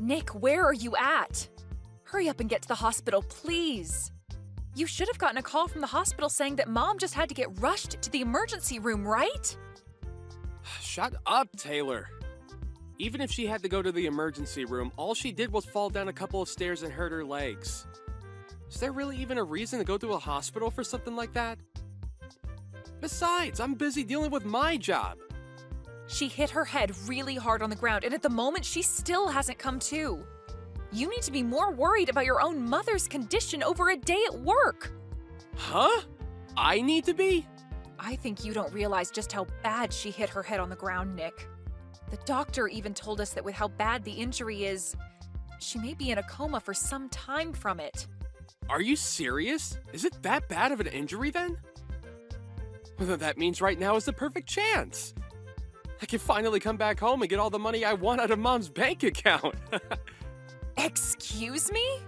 Nick, where are you at? Hurry up and get to the hospital, please. You should have gotten a call from the hospital saying that Mom just had to get rushed to the emergency room, right? Shut up, Taylor. Even if she had to go to the emergency room, all she did was fall down a couple of stairs and hurt her legs. Is there really even a reason to go to a hospital for something like that? Besides, I'm busy dealing with my job. She hit her head really hard on the ground, and at the moment, she still hasn't come to. You need to be more worried about your own mother's condition over a day at work. Huh? I need to be? I think you don't realize just how bad she hit her head on the ground, Nick. The doctor even told us that with how bad the injury is, she may be in a coma for some time from it. Are you serious? Is it that bad of an injury then? Well, that means right now is the perfect chance. I can finally come back home and get all the money I want out of Mom's bank account. Excuse me?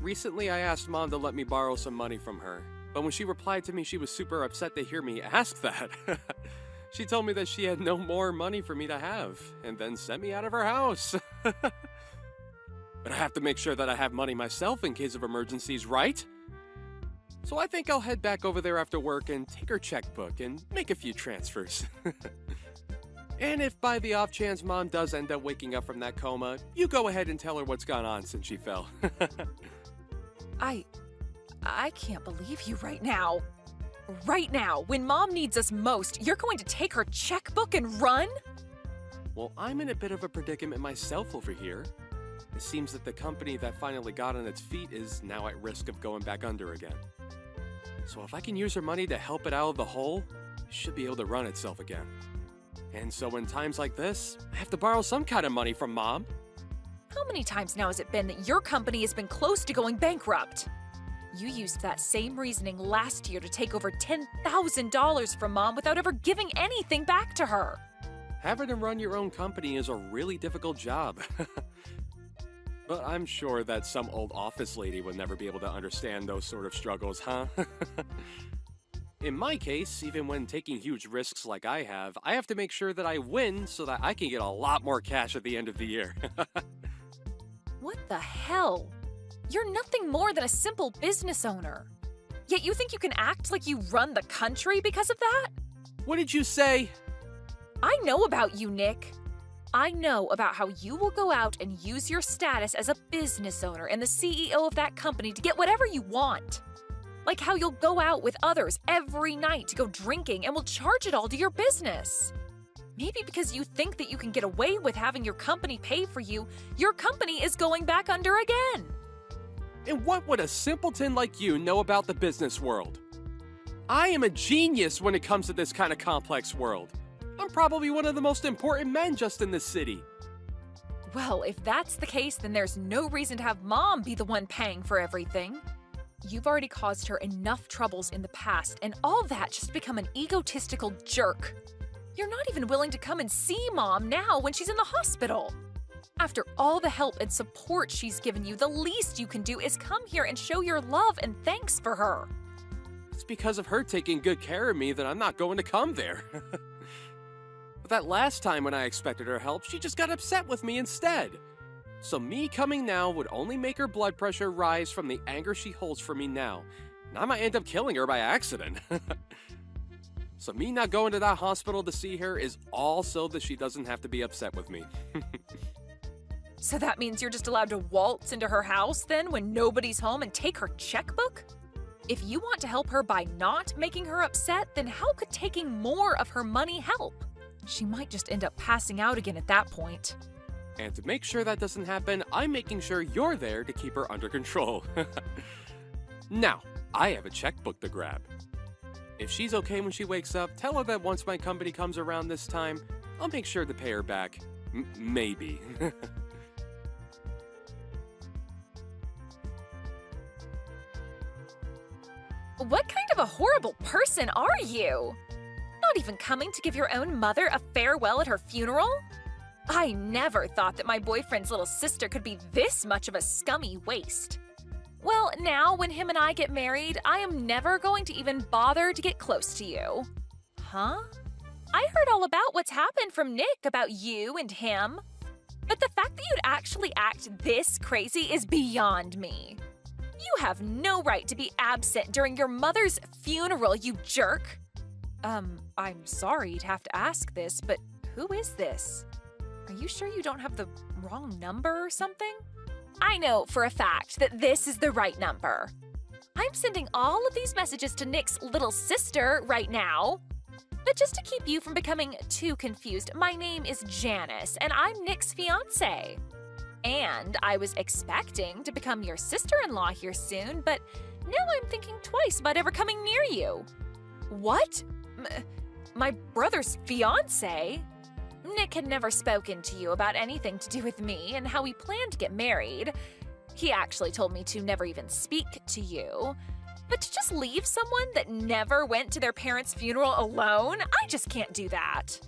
Recently, I asked Mom to let me borrow some money from her, but when she replied to me, she was super upset to hear me ask that. She told me that she had no more money for me to have, and then sent me out of her house. But I have to make sure that I have money myself in case of emergencies, right? So I think I'll head back over there after work and take her checkbook and make a few transfers. And if by the off chance Mom does end up waking up from that coma, you go ahead and tell her what's gone on since she fell. I can't believe you right now. Right now, when Mom needs us most, you're going to take her checkbook and run? Well, I'm in a bit of a predicament myself over here. It seems that the company that finally got on its feet is now at risk of going back under again. So if I can use her money to help it out of the hole, it should be able to run itself again. And so in times like this, I have to borrow some kind of money from Mom. How many times now has it been that your company has been close to going bankrupt? You used that same reasoning last year to take over $10,000 from Mom without ever giving anything back to her. Having to run your own company is a really difficult job. But I'm sure that some old office lady would never be able to understand those sort of struggles, huh? In my case, even when taking huge risks like I have to make sure that I win so that I can get a lot more cash at the end of the year. What the hell? You're nothing more than a simple business owner. Yet you think you can act like you run the country because of that? What did you say? I know about you, Nick. I know about how you will go out and use your status as a business owner and the CEO of that company to get whatever you want. Like how you'll go out with others every night to go drinking and will charge it all to your business. Maybe because you think that you can get away with having your company pay for you, your company is going back under again. And what would a simpleton like you know about the business world? I am a genius when it comes to this kind of complex world. I'm probably one of the most important men just in this city. Well, if that's the case, then there's no reason to have Mom be the one paying for everything. You've already caused her enough troubles in the past, and all that just to become an egotistical jerk. You're not even willing to come and see Mom now when she's in the hospital. After all the help and support she's given you, the least you can do is come here and show your love and thanks for her. It's because of her taking good care of me that I'm not going to come there. But that last time when I expected her help, she just got upset with me instead. So me coming now would only make her blood pressure rise from the anger she holds for me now. And I might end up killing her by accident. So me not going to that hospital to see her is all so that she doesn't have to be upset with me. So that means you're just allowed to waltz into her house then when nobody's home and take her checkbook? If you want to help her by not making her upset, then how could taking more of her money help? She might just end up passing out again at that point. And to make sure that doesn't happen, I'm making sure you're there to keep her under control. Now, I have a checkbook to grab. If she's okay when she wakes up, tell her that once my company comes around this time, I'll make sure to pay her back. Maybe. What kind of a horrible person are you? Not even coming to give your own mother a farewell at her funeral? I never thought that my boyfriend's little sister could be this much of a scummy waste. Well, now when him and I get married, I am never going to even bother to get close to you. Huh? I heard all about what's happened from Nick about you and him. but the fact that you'd actually act this crazy is beyond me. You have no right to be absent during your mother's funeral, you jerk. I'm sorry to have to ask this, but who is this? Are you sure you don't have the wrong number or something? I know for a fact that this is the right number. I'm sending all of these messages to Nick's little sister right now. But just to keep you from becoming too confused, my name is Janice, and I'm Nick's fiancé. And I was expecting to become your sister-in-law here soon, but now I'm thinking twice about ever coming near you. What? My brother's fiancé? Nick had never spoken to you about anything to do with me and how we planned to get married. He actually told me to never even speak to you. But to just leave someone that never went to their parents' funeral alone, I just can't do that.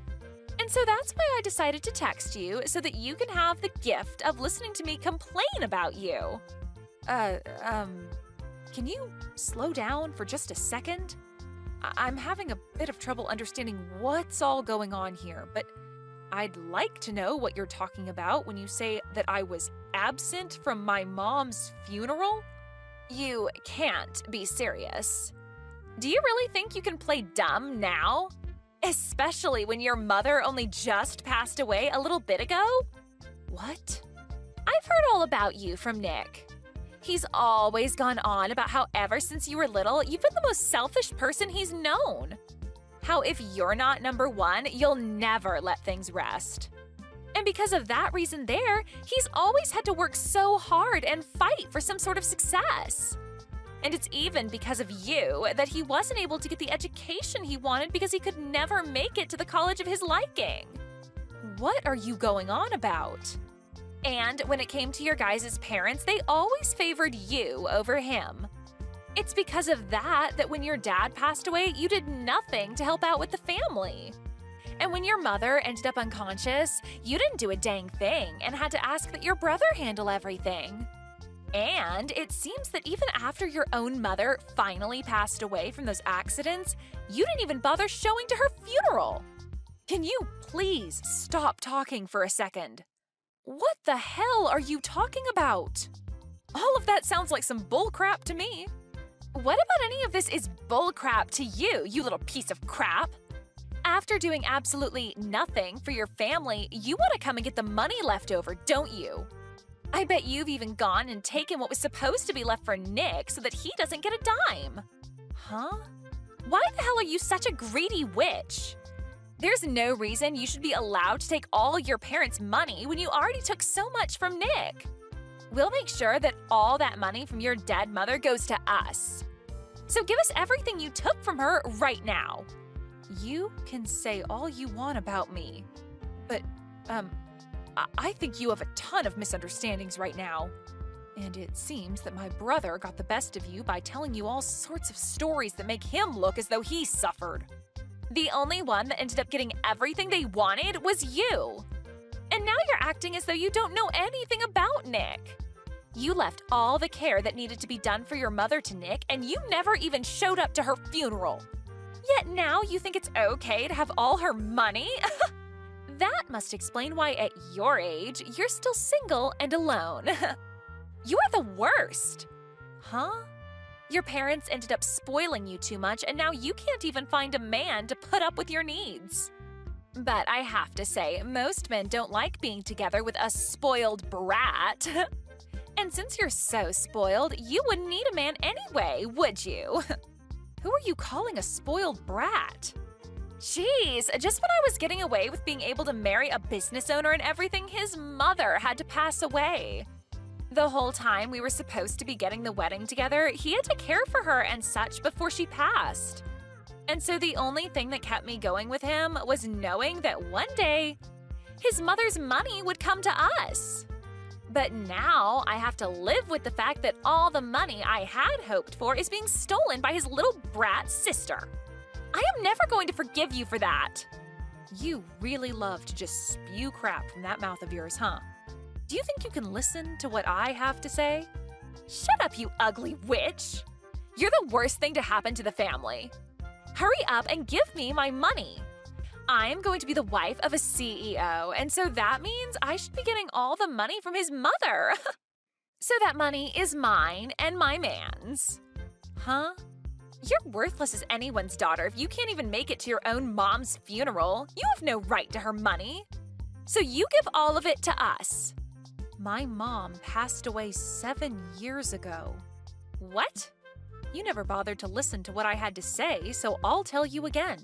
And so that's why I decided to text you so that you can have the gift of listening to me complain about you. Can you slow down for just a second? I'm having a bit of trouble understanding what's all going on here, but I'd like to know what you're talking about when you say that I was absent from my mom's funeral. You can't be serious. Do you really think you can play dumb now? Especially when your mother only just passed away a little bit ago? What? I've heard all about you from Nick. He's always gone on about how ever since you were little, you've been the most selfish person he's known. How if you're not number one, you'll never let things rest. And because of that reason there, he's always had to work so hard and fight for some sort of success. And it's even because of you that he wasn't able to get the education he wanted because he could never make it to the college of his liking. What are you going on about? And when it came to your guys' parents, they always favored you over him. It's because of that when your dad passed away, you did nothing to help out with the family. And when your mother ended up unconscious, you didn't do a dang thing and had to ask that your brother handle everything. And it seems that even after your own mother finally passed away from those accidents, you didn't even bother showing to her funeral. Can you please stop talking for a second? What the hell are you talking about? All of that sounds like some bullcrap to me. What about any of this is bullcrap to you, you little piece of crap? After doing absolutely nothing for your family, you want to come and get the money left over, don't you? I bet you've even gone and taken what was supposed to be left for Nick so that he doesn't get a dime. Huh? Why the hell are you such a greedy witch? There's no reason you should be allowed to take all your parents' money when you already took so much from Nick. We'll make sure that all that money from your dead mother goes to us. So give us everything you took from her right now. You can say all you want about me, but, I think you have a ton of misunderstandings right now. And it seems that my brother got the best of you by telling you all sorts of stories that make him look as though he suffered. The only one that ended up getting everything they wanted was you. And now you're acting as though you don't know anything about Nick. You left all the care that needed to be done for your mother to Nick, and you never even showed up to her funeral. Yet now you think it's okay to have all her money? That must explain why at your age, you're still single and alone. You are the worst. Huh? Your parents ended up spoiling you too much, and now you can't even find a man to put up with your needs. But I have to say, most men don't like being together with a spoiled brat. And since you're so spoiled, you wouldn't need a man anyway, would you? Who are you calling a spoiled brat? Jeez, just when I was getting away with being able to marry a business owner and everything, his mother had to pass away. The whole time we were supposed to be getting the wedding together, he had to care for her and such before she passed. And so the only thing that kept me going with him was knowing that one day, his mother's money would come to us. But now I have to live with the fact that all the money I had hoped for is being stolen by his little brat sister. I am never going to forgive you for that. You really love to just spew crap from that mouth of yours, huh? Do you think you can listen to what I have to say? Shut up, you ugly witch! You're the worst thing to happen to the family. Hurry up and give me my money. I am going to be the wife of a CEO, and so that means I should be getting all the money from his mother. So that money is mine and my man's. Huh? You're worthless as anyone's daughter if you can't even make it to your own mom's funeral. You have no right to her money. So you give all of it to us. My mom passed away 7 years ago. What? You never bothered to listen to what I had to say, so I'll tell you again.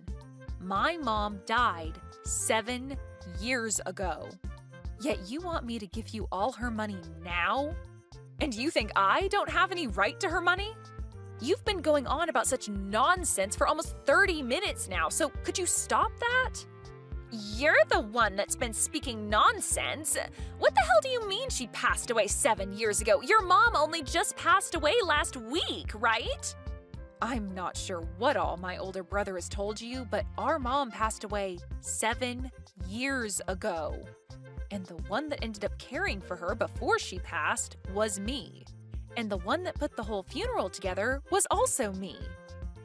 My mom died 7 years ago. Yet you want me to give you all her money now? And you think I don't have any right to her money? You've been going on about such nonsense for almost 30 minutes now, so could you stop that? You're the one that's been speaking nonsense. What the hell do you mean she passed away 7 years ago? Your mom only just passed away last week, right? I'm not sure what all my older brother has told you, but our mom passed away 7 years ago. And the one that ended up caring for her before she passed was me. And the one that put the whole funeral together was also me.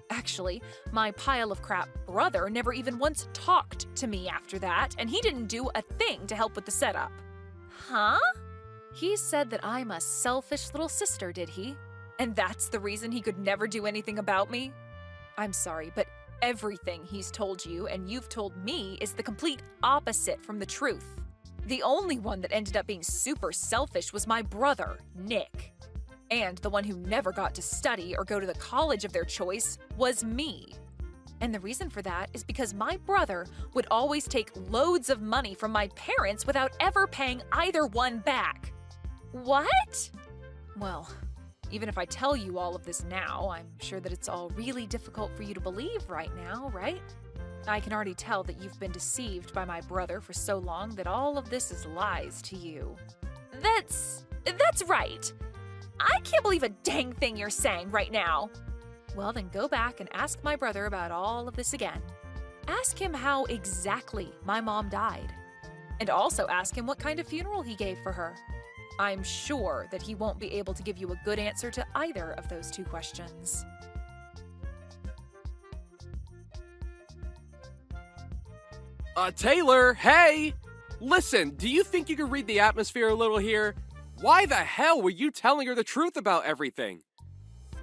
Actually, my pile of crap brother never even once talked to me after that, and he didn't do a thing to help with the setup. Huh? He said that I'm a selfish little sister, did he? And that's the reason he could never do anything about me? I'm sorry, but everything he's told you and you've told me is the complete opposite from the truth. The only one that ended up being super selfish was my brother, Nick. And the one who never got to study or go to the college of their choice was me. And the reason for that is because my brother would always take loads of money from my parents without ever paying either one back. What? Well, even if I tell you all of this now, I'm sure that it's all really difficult for you to believe right now, right? I can already tell that you've been deceived by my brother for so long that all of this is lies to you. That's right. I can't believe a dang thing you're saying right now. Well, then go back and ask my brother about all of this again. Ask him how exactly my mom died. And also ask him what kind of funeral he gave for her. I'm sure that he won't be able to give you a good answer to either of those two questions. Taylor, hey! Listen, do you think you can read the atmosphere a little here? Why the hell were you telling her the truth about everything?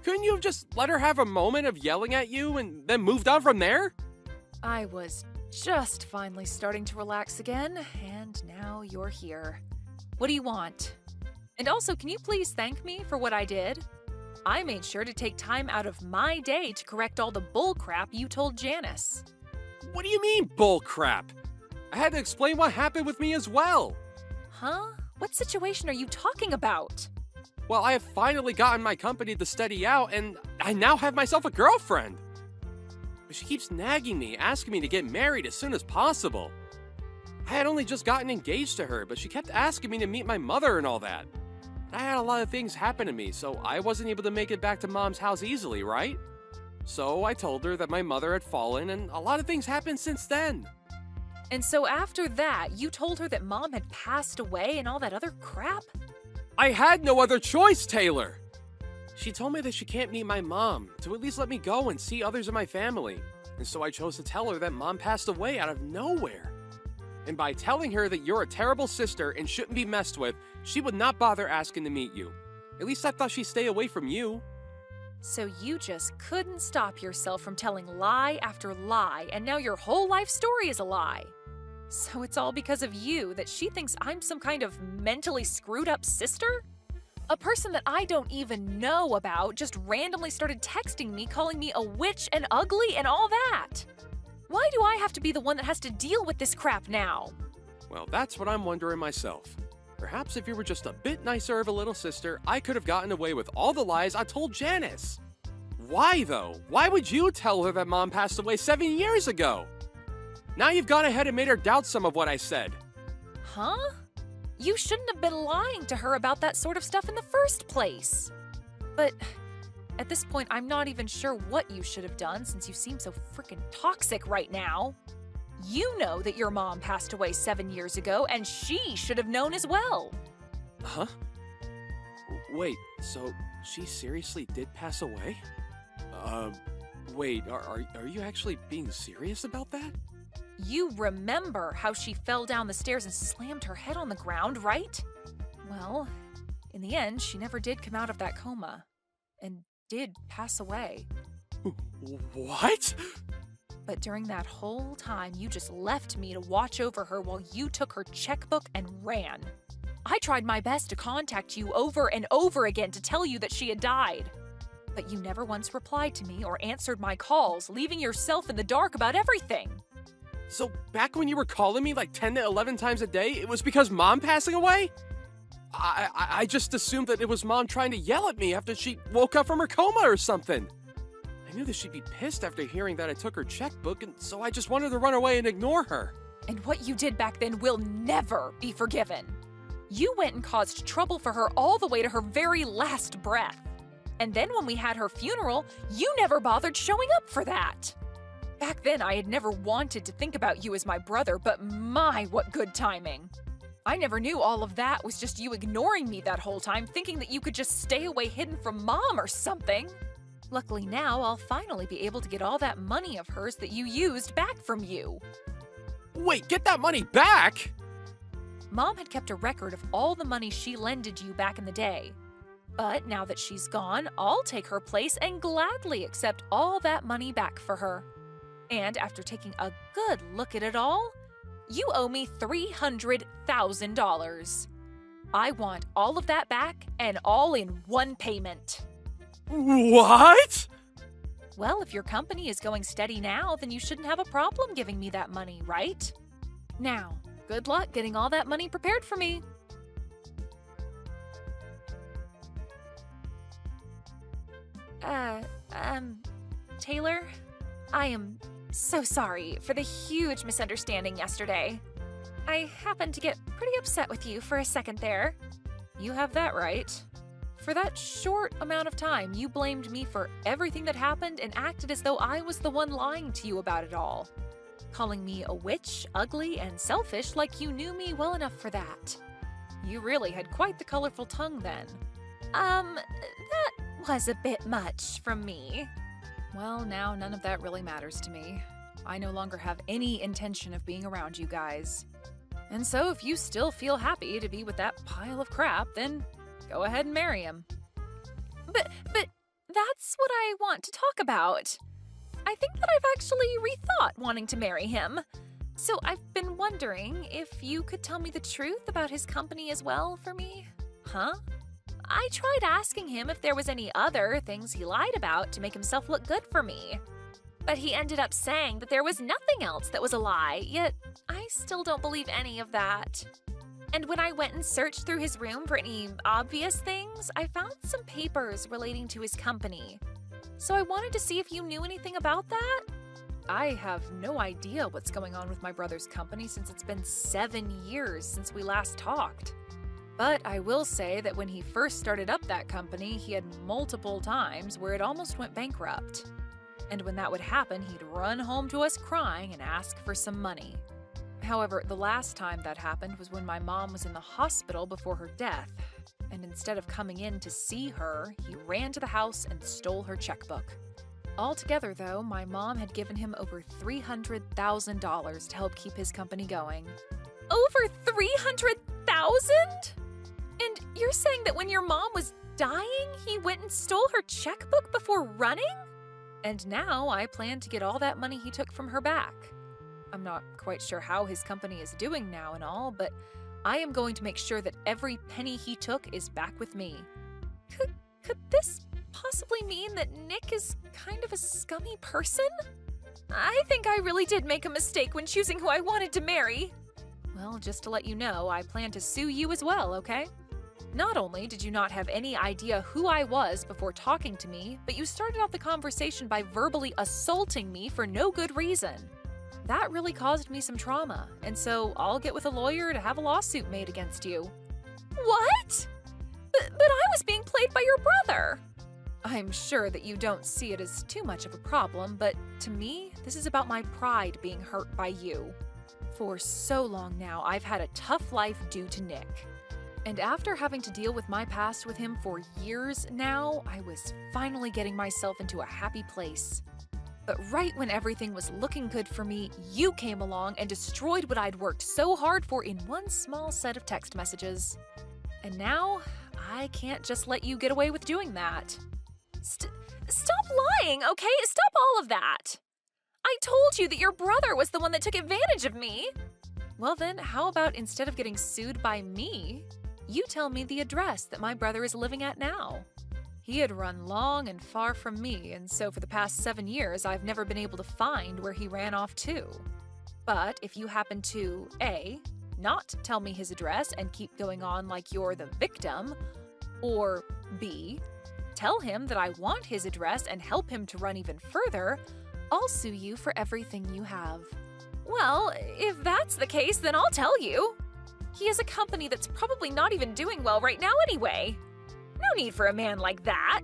Couldn't you have just let her have a moment of yelling at you and then moved on from there? I was just finally starting to relax again, and now you're here. What do you want? And also, can you please thank me for what I did? I made sure to take time out of my day to correct all the bull crap you told Janice. What do you mean, bull crap? I had to explain what happened with me as well. Huh? What situation are you talking about? Well, I have finally gotten my company to steady out, and I now have myself a girlfriend. But she keeps nagging me, asking me to get married as soon as possible. I had only just gotten engaged to her, but she kept asking me to meet my mother and all that. I had a lot of things happen to me, so I wasn't able to make it back to Mom's house easily, right? So I told her that my mother had fallen, and a lot of things happened since then. And so after that, you told her that Mom had passed away and all that other crap? I had no other choice, Taylor! She told me that she can't meet my mom, to at least let me go and see others in my family. And so I chose to tell her that Mom passed away out of nowhere. And by telling her that you're a terrible sister and shouldn't be messed with, she would not bother asking to meet you. At least I thought she'd stay away from you. So you just couldn't stop yourself from telling lie after lie, and now your whole life story is a lie. So it's all because of you that she thinks I'm some kind of mentally screwed up sister? A person that I don't even know about just randomly started texting me, calling me a witch and ugly and all that. Why do I have to be the one that has to deal with this crap now? Well, that's what I'm wondering myself. Perhaps if you were just a bit nicer of a little sister, I could have gotten away with all the lies I told Janice. Why, though? Why would you tell her that Mom passed away 7 years ago? Now you've gone ahead and made her doubt some of what I said. Huh? You shouldn't have been lying to her about that sort of stuff in the first place. But at this point, I'm not even sure what you should have done since you seem so freaking toxic right now. You know that your mom passed away 7 years ago, and she should have known as well. Huh? Wait, so she seriously did pass away? Wait, are you actually being serious about that? You remember how she fell down the stairs and slammed her head on the ground, right? Well, in the end, she never did come out of that coma and did pass away. What? But during that whole time, you just left me to watch over her while you took her checkbook and ran. I tried my best to contact you over and over again to tell you that she had died. But you never once replied to me or answered my calls, leaving yourself in the dark about everything. So back when you were calling me like 10 to 11 times a day, it was because Mom passing away? I just assumed that it was Mom trying to yell at me after she woke up from her coma or something. I knew that she'd be pissed after hearing that I took her checkbook, and so I just wanted to run away and ignore her. And what you did back then will never be forgiven. You went and caused trouble for her all the way to her very last breath. And then when we had her funeral, you never bothered showing up for that. Back then, I had never wanted to think about you as my brother, but my, what good timing. I never knew all of that was just you ignoring me that whole time, thinking that you could just stay away hidden from Mom or something. Luckily now, I'll finally be able to get all that money of hers that you used back from you. Wait, get that money back? Mom had kept a record of all the money she lended you back in the day. But now that she's gone, I'll take her place and gladly accept all that money back for her. And after taking a good look at it all, you owe me $300,000. I want all of that back and all in one payment. What? Well, if your company is going steady now, then you shouldn't have a problem giving me that money, right? Now, good luck getting all that money prepared for me. Taylor, I am so sorry for the huge misunderstanding yesterday. I happened to get pretty upset with you for a second there. You have that right. For that short amount of time, you blamed me for everything that happened and acted as though I was the one lying to you about it all. Calling me a witch, ugly, and selfish like you knew me well enough for that. You really had quite the colorful tongue then. That was a bit much from me. Well, now none of that really matters to me. I no longer have any intention of being around you guys. And so if you still feel happy to be with that pile of crap, then go ahead and marry him. But that's what I want to talk about. I think that I've actually rethought wanting to marry him. So I've been wondering if you could tell me the truth about his company as well for me. Huh? I tried asking him if there was any other things he lied about to make himself look good for me. But he ended up saying that there was nothing else that was a lie, yet I still don't believe any of that. And when I went and searched through his room for any obvious things, I found some papers relating to his company. So I wanted to see if you knew anything about that. I have no idea what's going on with my brother's company since it's been 7 years since we last talked. But I will say that when he first started up that company, he had multiple times where it almost went bankrupt. And when that would happen, he'd run home to us crying and ask for some money. However, the last time that happened was when my mom was in the hospital before her death. And instead of coming in to see her, he ran to the house and stole her checkbook. Altogether, though, my mom had given him over $300,000 to help keep his company going. Over $300,000? And you're saying that when your mom was dying, he went and stole her checkbook before running? And now I plan to get all that money he took from her back. I'm not quite sure how his company is doing now and all, but I am going to make sure that every penny he took is back with me. Could this possibly mean that Nick is kind of a scummy person? I think I really did make a mistake when choosing who I wanted to marry. Well, just to let you know, I plan to sue you as well, okay? Not only did you not have any idea who I was before talking to me, but you started out the conversation by verbally assaulting me for no good reason. That really caused me some trauma, and so I'll get with a lawyer to have a lawsuit made against you. What? But I was being played by your brother. I'm sure that you don't see it as too much of a problem, but to me, this is about my pride being hurt by you. For so long now, I've had a tough life due to Nick. And after having to deal with my past with him for years now, I was finally getting myself into a happy place. But right when everything was looking good for me, you came along and destroyed what I'd worked so hard for in one small set of text messages. And now, I can't just let you get away with doing that. Stop lying, okay? Stop all of that! I told you that your brother was the one that took advantage of me! Well then, how about instead of getting sued by me, you tell me the address that my brother is living at now? He had run long and far from me, and so for the past 7 years, I've never been able to find where he ran off to. But if you happen to, A, not tell me his address and keep going on like you're the victim, or B, tell him that I want his address and help him to run even further, I'll sue you for everything you have. Well, if that's the case, then I'll tell you. He has a company that's probably not even doing well right now anyway. No need for a man like that.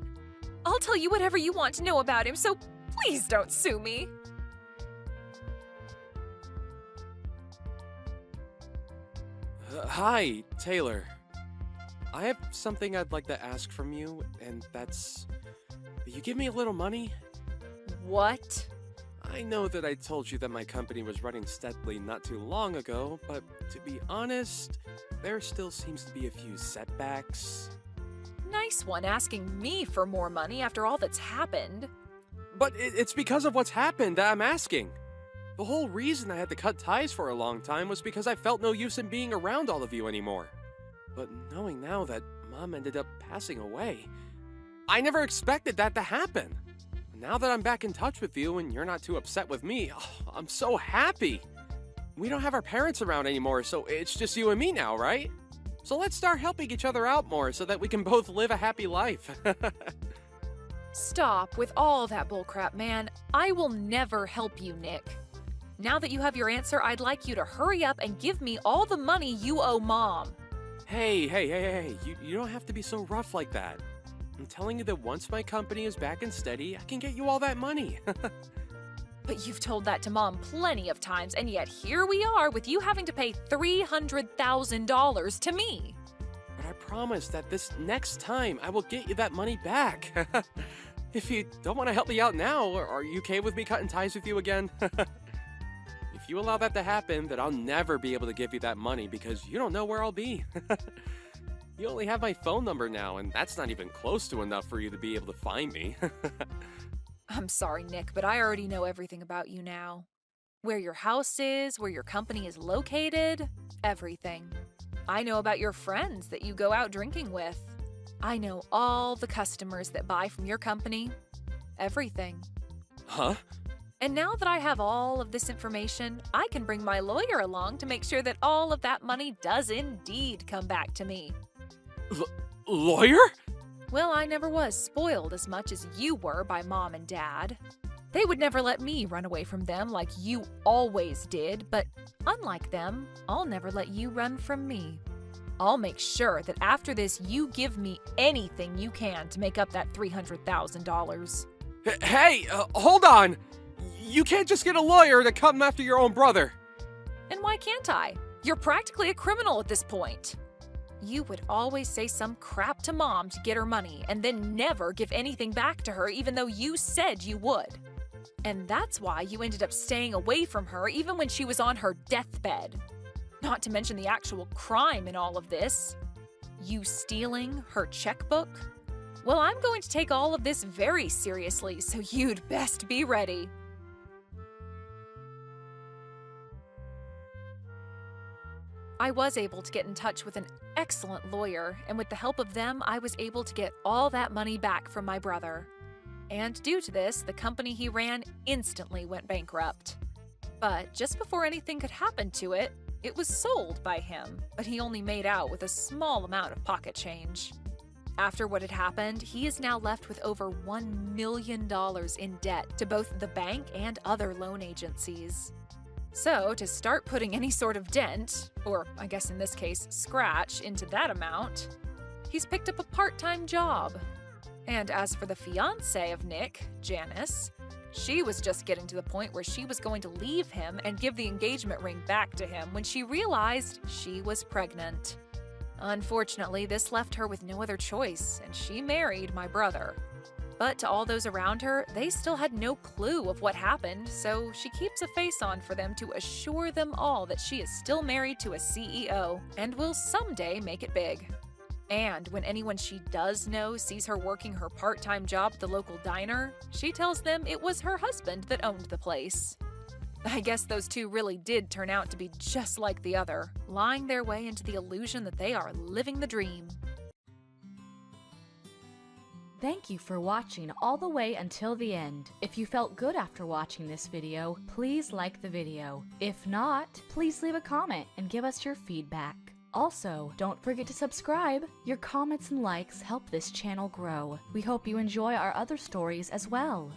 I'll tell you whatever you want to know about him, so please don't sue me. Hi, Taylor. I have something I'd like to ask from you, and that's... Will you give me a little money? What? I know that I told you that my company was running steadily not too long ago, but to be honest, there still seems to be a few setbacks. Nice one asking me for more money after all that's happened. But it's because of what's happened that I'm asking. The whole reason I had to cut ties for a long time was because I felt no use in being around all of you anymore. But knowing now that Mom ended up passing away, I never expected that to happen. Now that I'm back in touch with you and you're not too upset with me, I'm so happy. We don't have our parents around anymore, so it's just you and me now, right? So let's start helping each other out more so that we can both live a happy life. Stop with all that bullcrap, man. I will never help you, Nick. Now that you have your answer, I'd like you to hurry up and give me all the money you owe Mom. Hey, you don't have to be so rough like that. I'm telling you that once my company is back and steady, I can get you all that money. But you've told that to Mom plenty of times, and yet here we are with you having to pay $300,000 to me. But I promise that this next time I will get you that money back. If you don't want to help me out now, are you okay with me cutting ties with you again? If you allow that to happen, then I'll never be able to give you that money because you don't know where I'll be. You only have my phone number now, and that's not even close to enough for you to be able to find me. I'm sorry, Nick, but I already know everything about you now. Where your house is, where your company is located, everything. I know about your friends that you go out drinking with. I know all the customers that buy from your company. Everything. Huh? And now that I have all of this information, I can bring my lawyer along to make sure that all of that money does indeed come back to me. Lawyer? Well, I never was spoiled as much as you were by Mom and Dad. They would never let me run away from them like you always did, but unlike them, I'll never let you run from me. I'll make sure that after this, you give me anything you can to make up that $300,000. Hey, hold on! You can't just get a lawyer to come after your own brother. And why can't I? You're practically a criminal at this point. You would always say some crap to Mom to get her money and then never give anything back to her even though you said you would. And that's why you ended up staying away from her even when she was on her deathbed. Not to mention the actual crime in all of this. You stealing her checkbook? Well, I'm going to take all of this very seriously, so you'd best be ready. I was able to get in touch with an excellent lawyer, and with the help of them, I was able to get all that money back from my brother. And due to this, the company he ran instantly went bankrupt. But just before anything could happen to it, it was sold by him, but he only made out with a small amount of pocket change. After what had happened, he is now left with over $1 million in debt to both the bank and other loan agencies. So, to start putting any sort of dent, or I guess in this case, scratch, into that amount, he's picked up a part-time job. And as for the fiancé of Nick, Janice, she was just getting to the point where she was going to leave him and give the engagement ring back to him when she realized she was pregnant. Unfortunately, this left her with no other choice, and she married my brother. But to all those around her, they still had no clue of what happened, so she keeps a face on for them to assure them all that she is still married to a CEO and will someday make it big. And when anyone she does know sees her working her part-time job at the local diner, she tells them it was her husband that owned the place. I guess those two really did turn out to be just like the other, lying their way into the illusion that they are living the dream. Thank you for watching all the way until the end. If you felt good after watching this video, please like the video. If not, please leave a comment and give us your feedback. Also, don't forget to subscribe. Your comments and likes help this channel grow. We hope you enjoy our other stories as well.